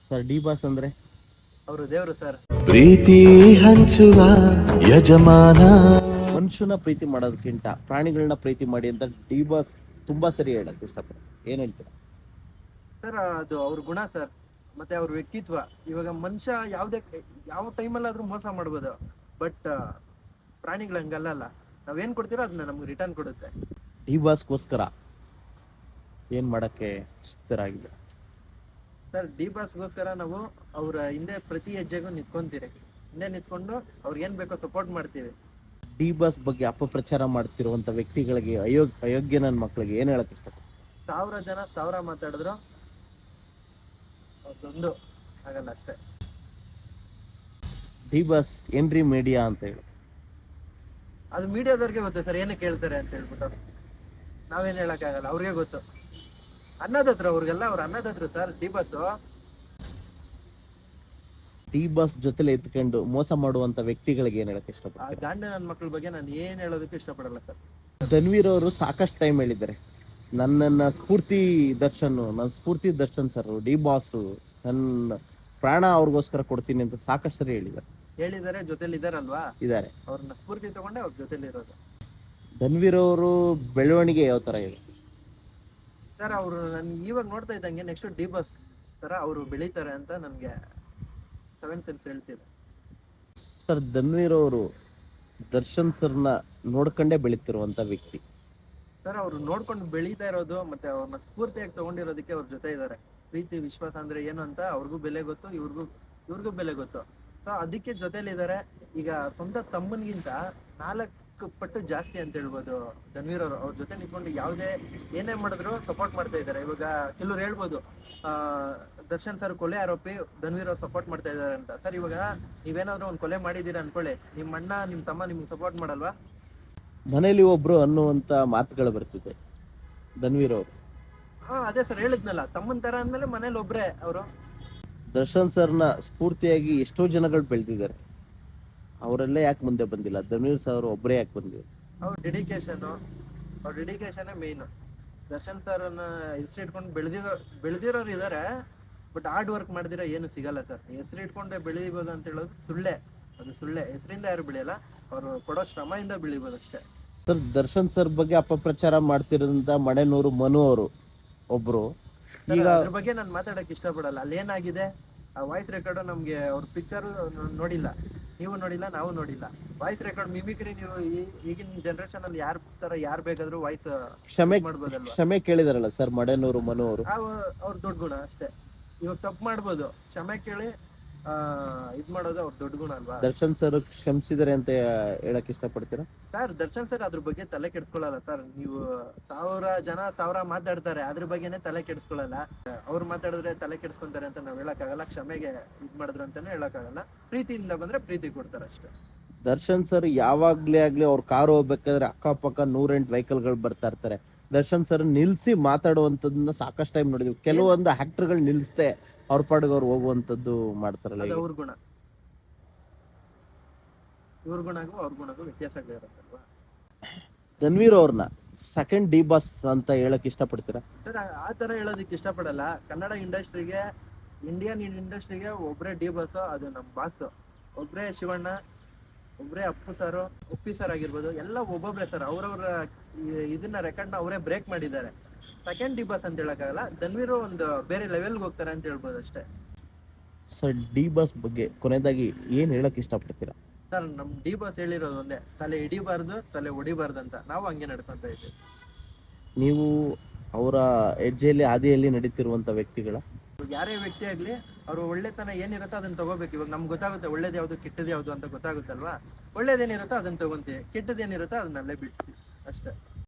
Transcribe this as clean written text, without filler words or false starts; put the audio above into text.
Sir D boss ಅಂದ್ರೆ ಅವರು ದೇವರು ಸರ್. ಪ್ರೀತಿ ಹಂಚುವ ಯಜಮಾನ. ಮನುಷ್ಯನ ಪ್ರೀತಿ ಮಾಡೋದಕ್ಕಿಂತ ಪ್ರಾಣಿಗಳನ್ನ ಪ್ರೀತಿ ಮಾಡಿ ಅಂತ ಡಿ ಬಾಸ್ ತುಂಬಾ ಸರಿ ಹೇಳಕ್ ಇಷ್ಟಪಡ್ತಾರೆ. ಏನ್ ಹೇಳ್ತೀರಾ? ಸರ್ ಅದು ಅವ್ರ ಗುಣ ಸರ್, ಮತ್ತೆ ಅವ್ರ ವ್ಯಕ್ತಿತ್ವ. ಇವಾಗ ಮನುಷ್ಯ ಯಾವ ಟೈಮಲ್ಲಾದ್ರೂ ಮೋಸ ಮಾಡ್ಬೋದು, ಬಟ್ ಪ್ರಾಣಿಗಳು ಹಂಗಲ್ಲ. ನಾವೇನ್ ಕೊಡ್ತೀರೋ ಅದನ್ನ ನಮ್ಗೆ ರಿಟರ್ನ್ ಕೊಡುತ್ತೆ. ಡಿ ಬಾಸ್ಗೋಸ್ಕರ ಏನ್ ಮಾಡಕ್ಕೆ ಸಿದ್ಧರಾಗಿದೆ? ಸರ್ ಡಿ ಬಾಸ್ಗೋಸ್ಕರ ನಾವು ಅವ್ರ ಹಿಂದೆ ಪ್ರತಿ ಹೆಜ್ಜೆಗೂ ನಿಂತ್ಕೊಂತೀರಿ. ಹಿಂದೆ ನಿಂತ್ಕೊಂಡು ಅವ್ರಿಗೆ ಏನ್ ಬೇಕೋ ಸಪೋರ್ಟ್ ಮಾಡ್ತೀವಿ. ಡಿ ಬಾಸ್ ಬಗ್ಗೆ ಅಪಪ್ರಚಾರ ಮಾಡ್ತಿರುವಂತ ವ್ಯಕ್ತಿಗಳಿಗೆ ಅಯೋಗ್ಯ ನನ್ನ ಮಕ್ಕಳಿಗೆ ಏನ್ ಹೇಳಕ್ ಇಷ್ಟಪಡ್ತಾರೆ? 1000 ಜನ 1000 ಮಾತಾಡಿದ್ರು ಅದೊಂದು ಆಗಲ್ಲ ಅಷ್ಟೇ. ಡಿ ಬಾಸ್ ಏನ್ರಿ ಮೀಡಿಯಾ ಅಂತ ಹೇಳಿ ಅದು ಮೀಡಿಯಾದವ್ರಿಗೆ ಗೊತ್ತು ಸರ್ ಏನಕ್ಕೆ ಹೇಳ್ತಾರೆ ಅಂತ ಹೇಳ್ಬಿಟ್ಟು. ನಾವೇನ್ ಹೇಳಕ್ಕಾಗಲ್ಲ, ಅವ್ರಿಗೆ ಗೊತ್ತು. ಅನ್ನೋದತ್ರ ಅವ್ರಿಗೆಲ್ಲ ಅವ್ರ ಅನ್ನೋದತ್ರ sir D Boss. D Boss ಜೊತೆಲೆ ಎತ್ಕೊಂಡು ಮೋಸ ಮಾಡುವಂತ ವ್ಯಕ್ತಿಗಳಿಗೆ ಏನ್ ಹೇಳಕ್ ಆ ಇಷ್ಟಪಡ್ತಾರೆ? ಗಂಡ ನನ್ನ ಮಕ್ಕಳ ಬಗ್ಗೆ ನಾನು ಏನ್ ಹೇಳೋದಕ್ಕೂ ಇಷ್ಟಪಡಲ್ಲ ಸರ್. ಧನ್ವೀರ್ ಅವರು ಸಾಕಷ್ಟು ಟೈಮ್ ಹೇಳಿದ್ದಾರೆ, ನನ್ನ ಸ್ಫೂರ್ತಿ ದರ್ಶನ್ ಸರ್, ಡಿ ಬಾಸ್ ನನ್ನ ಪ್ರಾಣ ಅವ್ರಿಗೋಸ್ಕರ ಕೊಡ್ತೀನಿ ಅಂತ ಸಾಕಷ್ಟು ಸರಿ ಹೇಳಿದ್ದಾರೆ. ಜೊತೆಲಿ ಇದಾರಲ್ವಾ, ಇದ್ದಾರೆ. ಅವ್ರನ್ನ ಸ್ಫೂರ್ತಿ ತಗೊಂಡೆ ಅವ್ರ ಜೊತೆಲಿ ಇರೋದು. ಧನ್ವೀರ್ ಅವರು ಬೆಳವಣಿಗೆ ಯಾವ ತರ ಇದೆ ಸರ್? ಅವರು ನಾನು ಇವಾಗ ನೋಡ್ತಾ ಇದ್ದಂಗೆ ನೆಕ್ಸ್ಟ್ ಡಿ ಬಾಸ್ ತರ ಅವರು ಬೆಳೀತಾರೆ ಅಂತ ನನಗೆ 7 ಸೆನ್ಸ್ ಹೇಳ್ತಿದೆ ಸರ್. ಧನ್ವೀರ್ ಅವರು ದರ್ಶನ್ ಸರ್ನ ನೋಡ್ಕೊಂಡೇ ಬೆಳೀತಿರುವಂತ ವ್ಯಕ್ತಿ ಸರ್. ಅವರು ನೋಡ್ಕೊಂಡು ಬೆಳೀತಾ ಇರೋದು ಮತ್ತೆ ಅವ್ರನ್ನ ಸ್ಫೂರ್ತಿಯಾಗಿ ತಗೊಂಡಿರೋದಕ್ಕೆ ಅವ್ರ ಜೊತೆ ಇದ್ದಾರೆ. ಪ್ರೀತಿ ವಿಶ್ವಾಸ ಅಂದ್ರೆ ಏನು ಅಂತ ಅವ್ರಿಗೂ ಬೆಲೆ ಗೊತ್ತು, ಇವ್ರಿಗೂ ಬೆಲೆ ಗೊತ್ತು. ಸೊ ಅದಕ್ಕೆ ಜೊತೆಲಿದ್ದಾರೆ. ಈಗ ಸ್ವಂತ ತಮ್ಮನಿಗಿಂತ 4 ಪಟ್ಟು ಜಾಸ್ತಿ ಅಂತ ಹೇಳ್ಬೋದು ಧನ್ವೀರ್ ಅವರು. ಅವ್ರ ಜೊತೆ ನಿಂತ್ಕೊಂಡು ಏನೇ ಮಾಡಿದ್ರು ಸಪೋರ್ಟ್ ಮಾಡ್ತಾ ಇದ್ದಾರೆ. ಇವಾಗ ಕೆಲವ್ರು ಹೇಳ್ಬೋದು ದರ್ಶನ್ ಸರ್ ಕೊಲೆ ಆರೋಪಿ, ಧನ್ವೀರ್ ಅವ್ರು ಸಪೋರ್ಟ್ ಮಾಡ್ತಾ ಇದ್ದಾರೆ ಅಂತ. ಸರ್ ಇವಾಗ ನೀವೇನಾದ್ರೂ ಒಂದು ಕೊಲೆ ಮಾಡಿದ್ದೀರಾ ಅನ್ಕೊಳ್ಳಿ, ನಿಮ್ಮ ಅಣ್ಣ ನಿಮ್ಮ ತಮ್ಮ ನಿಮ್ಗೆ ಸಪೋರ್ಟ್ ಮಾಡಲ್ವಾ? ಮನೇಲಿ ಒಬ್ರು ಅನ್ನುವಂತ ಮಾತುಗಳು ಬರ್ತಿದೆ ಧನ್ವೀರ್ ಅವರು. ಅದೇ ಸರ್ ಹೇಳಿದ್ನಲ್ಲ, ತಮ್ಮನ್ ತರ ಅಂದ್ಮೇಲೆ ಮನೇಲಿ ಒಬ್ರೆ ಅವರು. ದರ್ಶನ್ ಸರ್ನ ಸ್ಫೂರ್ತಿಯಾಗಿ ಎಷ್ಟೋ ಜನಗಳು ಬೆಳೆದಿದ್ದಾರೆ, ಅವರೆಲ್ಲ ಯಾಕೆ ಮುಂದೆ ಬಂದಿಲ್ಲ? ಧನ್ವೀರ್ ಸರ್ ಒಬ್ಬರೇ ಯಾಕೆ ಬಂದಿದ್ರು? ಅವ್ರ ಡೆಡಿಕೇಶನ್ ಮೇನ್. ದರ್ಶನ್ ಸರ್ ಹೆಸರು ಇಟ್ಕೊಂಡು ಬೆಳೆದಿರೋರು ಇದಾರೆ, ಬಟ್ ಹಾರ್ಡ್ ವರ್ಕ್ ಮಾಡಿದಿರ ಏನು ಸಿಗಲ್ಲ ಸರ್. ಹೆಸರು ಇಟ್ಕೊಂಡೆ ಬೆಳಿಬೋದು ಅಂತ ಹೇಳೋದು ಸುಳ್ಳೆ. ಹೆಸರಿಂದ ಯಾರು ಬೆಳೆಯಲ್ಲ, ಅವರು ಕೊಡೋ ಶ್ರಮದಿಂದ ಬೆಳಿಬೋದು ಅಷ್ಟೇ. ಸರ್ ದರ್ಶನ್ ಸರ್ ಬಗ್ಗೆ ಅಪಪ್ರಚಾರ ಮಾಡ್ತಿರೋದ್ರಿಂದ ಮಣೆನೂರು ಮನು ಅವರು ಒಬ್ರು. ಈಗ ಅದ್ರ ಬಗ್ಗೆ ನಾನು ಮಾತಾಡಕ್ ಇಷ್ಟಪಡಲ್ಲ. ಅಲ್ಲಿ ಏನಾಗಿದೆ, ಆ ವಾಯ್ಸ್ ರೆಕಾರ್ಡ್ ನಮ್ಗೆ ಅವ್ರ ಪಿಕ್ಚರ್ ನೋಡಿಲ್ಲ, ನೀವು ನೋಡಿಲ್ಲ, ನಾವು ನೋಡಿಲ್ಲ. ವಾಯ್ಸ್ ರೆಕಾರ್ಡ್ ಮಿಮಿಕ್ರಿ ನೀವು ಈಗಿನ ಜನರೇಷನ್ ಅಲ್ಲಿ ಯಾರು ಬೇಕಾದ್ರೂ ವಾಯ್ಸ್ ಮಾಡ್ಬೋದಲ್ವಾ? ಕ್ಷಮೆ ಕೇಳಿದಾರಲ್ಲ ಸರ್ ಮಣೆನೂರು ಮನು ಅವರು. ಅವ್ರ ದೊಡ್ಡ ಗುಣ ಅಷ್ಟೇ. ಇವಾಗ ತಪ್ಪು ಮಾಡ್ಬೋದು, ಕ್ಷಮೆ ಕೇಳಿ ಇದ್ ಮಾಡೋದು ಅವ್ರ ದೊಡ್ಡ ಗುಣ ಅಲ್ವಾ? ದರ್ಶನ್ ಸರ್ ಕ್ಷಮಿಸಿದಾರೆ ಅಂತ ಹೇಳಕ್ ಇಷ್ಟಪಡ್ತೀರಾ? ಸರ್ ದರ್ಶನ್ ಸರ್ ಅದ್ರ ಬಗ್ಗೆ ತಲೆ ಕೆಡಿಸ್ಕೊಳ್ಳಲ್ಲ ಸರ್. ನೀವು 1000 ಜನ 1000 ಮಾತಾಡ್ತಾರೆ, ಅದ್ರ ಬಗ್ಗೆನೆ ತಲೆ ಕೆಡಿಸ್ಕೊಳ್ಳಲ್ಲ. ಅವ್ರು ಮಾತಾಡಿದ್ರೆ ತಲೆ ಕೆಡಿಸ್ಕೊಂತಾರೆ ಅಂತ ನಾವ್ ಹೇಳಕ್ಕಾಗಲ್ಲ. ಕ್ಷಮೆಗೆ ಇದ್ ಮಾಡಿದ್ರು ಅಂತಾನೆ ಹೇಳಕ್ಕಾಗಲ್ಲ. ಪ್ರೀತಿಯಿಂದ ಬಂದ್ರೆ ಪ್ರೀತಿ ಕೊಡ್ತಾರೆ ಅಷ್ಟೇ. ದರ್ಶನ್ ಸರ್ ಯಾವಾಗ್ಲೇ ಆಗ್ಲಿ ಅವ್ರ ಕಾರ್ ಹೋಗ್ಬೇಕಾದ್ರೆ ಅಕ್ಕಪಕ್ಕ 108 ವೆಹಿಕಲ್ಗಳು ಬರ್ತಾ ಇರ್ತಾರೆ. ದರ್ಶನ್ ಸರ್ ನಿಲ್ಸಿ ಮಾತಾಡುವಂತದನ್ನ ಸಾಕಷ್ಟು ಟೈಮ್ ನೋಡಿದ್ವಿ. ಕೆಲವೊಂದು ಆಕ್ಟರ್ಗಳು ನಿಲ್ಸ್ತೆ ಅವ್ರ ಪಾಡಿಗೆ ಅವ್ರು ಹೋಗುವಂತದ್ದು ಮಾಡ್ತಾರಲ್ಲ. ಅವ್ರ ಗುಣ, ಇವ್ರ ಗುಣಗೂ ಅವ್ರ ಗುಣಗೂ ವ್ಯತ್ಯಾಸಗಳಿರುತ್ತಲ್ವಾ? ಧನ್ವೀರ್ ಅವ್ರನ್ನ ಸೆಕೆಂಡ್ ಡಿ ಬಾಸ್ ಅಂತ ಹೇಳಕ್ ಇಷ್ಟಪಡ್ತೀರಾ? ಸರ್ ಆ ತರ ಹೇಳೋದಕ್ಕೆ ಇಷ್ಟಪಡಲ್ಲ. ಕನ್ನಡ ಇಂಡಸ್ಟ್ರಿಗೆ, ಇಂಡಿಯನ್ ಇಂಡಸ್ಟ್ರಿಗೆ ಒಬ್ರೇ ಡಿ ಬಾಸ್, ಅದು ನಮ್ಮ ಬಾಸ್. ಒಬ್ರೇ ಶಿವಣ್ಣ, ಒಬ್ರೇ ಉಪ್ಪಿ ಸರ್ ಆಗಿರ್ಬೋದು, ಎಲ್ಲ ಒಬ್ಬೊಬ್ರೆ ಸರ್. ಅವ್ರವ್ರ ಇದನ್ನ ರೆಕಾರ್ಡ್ನ ಅವರೇ ಬ್ರೇಕ್ ಮಾಡಿದ್ದಾರೆ. ಸೆಕೆಂಡ್ ಡಿ ಬಾಸ್ ಅಂತ ಹೇಳಕ್ಕಾಗಲ್ಲ. ಧನ್ವೀರ್ ಒಂದು ಬೇರೆ ಲೆವೆಲ್ಗೆ ಹೋಗ್ತಾರೆ ಅಂತ ಹೇಳ್ಬೋದು ಅಷ್ಟೇ. ಸರ್ ಡಿ ಬಾಸ್ ಬಗ್ಗೆ ಕೊನೆಯದಾಗಿ ಏನ್ ಹೇಳಕ್ ಇಷ್ಟಪಡ್ತೀರಾ? ಸರ್ ನಮ್ ಡಿ ಬಾಸ್ ಹೇಳಿರೋದು ಒಂದೇ, ತಲೆ ಹಿಡಿಬಾರ್ದು, ತಲೆ ಹೊಡಿಬಾರ್ದು ಅಂತ. ನಾವು ಹಂಗೆ ನಡ್ಕೊಂತ ಇದ್ದೀವಿ. ನೀವು ಅವರ ಹೆಜ್ಜೆಯಲ್ಲಿ ಹಾದಿಯಲ್ಲಿ ನಡೀತಿರುವಂತ ವ್ಯಕ್ತಿಗಳ? ಯಾರೇ ವ್ಯಕ್ತಿ ಆಗ್ಲಿ, ಅವ್ರು ಒಳ್ಳೆತನ ಏನಿರುತ್ತೋ ಅದನ್ನ ತಗೋಬೇಕು. ಇವಾಗ ನಮ್ಗೆ ಗೊತ್ತಾಗುತ್ತೆ ಒಳ್ಳೇದು ಯಾವ್ದು ಕೆಟ್ಟದ್ದು ಯಾವ್ದು ಅಂತ ಗೊತ್ತಾಗುತ್ತಲ್ವಾ? ಒಳ್ಳೇದೇನಿರುತ್ತೋ ಅದನ್ನ ತಗೊಂತೀವಿ, ಕೆಟ್ಟದೇನಿರುತ್ತೋ ಅದನ್ನಲ್ಲೇ ಬಿಡ್ತೀವಿ ಅಷ್ಟೇ.